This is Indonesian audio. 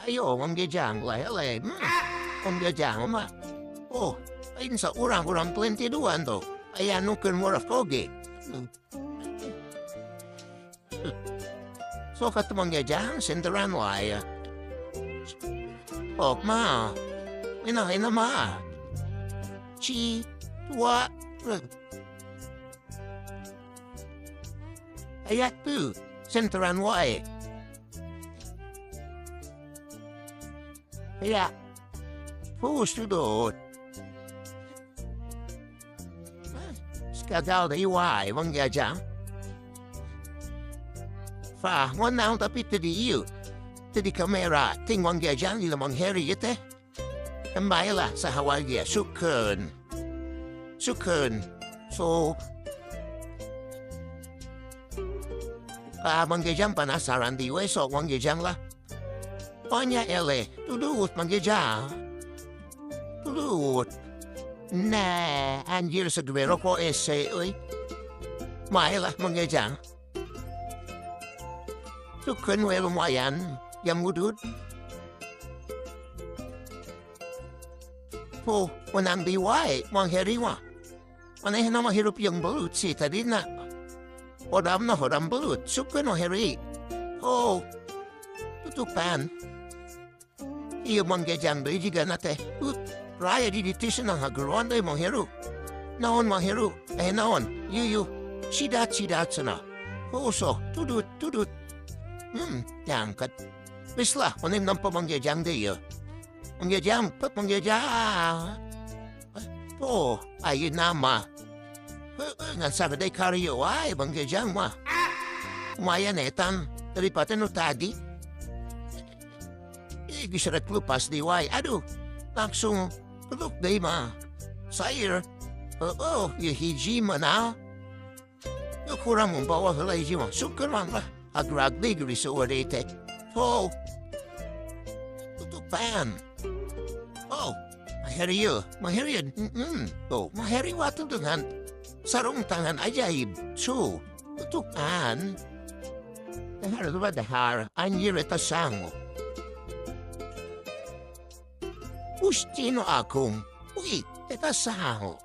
Ayo, manggejang, lele. Manggejang, ma. Oh, ayun sa urang-urang 22 to. Ayan, nukin mo ra fogi. So, kat manggejang, senderan waya. Oh, ma. Ina ma. Chi, tua. Ayat tu, senteran waya. Ja, forstod. Skadal de wai, manggejang. Fa, wanang tapit di iyo. Di kamera, ting manggejang ila mangheri ite. Kembailah sa Hawaii, sukun. Sukun. So, manggejang penasaran di so manggejang lah. Onya ele, tulut manggejang. Tulut. Nah, anjir segera ko ese, oi. Mailah manggejang. Sukun we lumayan, yang mudud. Po, wanang diwai, mangheriwa. Maneh na mahirup yung balut si tadi na. Hodam balut, sukun maheri. Oh, tutupan. Iyo manggejang do juga nate. Raya di tisan ng hagaruan do mangheru. Naon mangheru, naon, yu, sidat sana. So, tudut. Yangkat. Bislah, onim ng pamanggejang do iyo. Manggejang, manggejang. Oh, ayun nama. Ngan sabaday kariyo ay manggejang ma. Umayan etan, daripada no tadi. Giseret lupas di way. Aduh, langsung peluk day ma. Sayur. Hiji ma na. Kurang membawa helai ji ma. Sukaran lah. Agrag ligri sa orete. Oh. Tutupan. Oh. Maheri yun. Maheri yun. Oh, maheri watu dengan sarung tangan ajaib. So, tutupan. Dahar ba dahar. Anjir etasango. Ustino akong, uy, etasaho.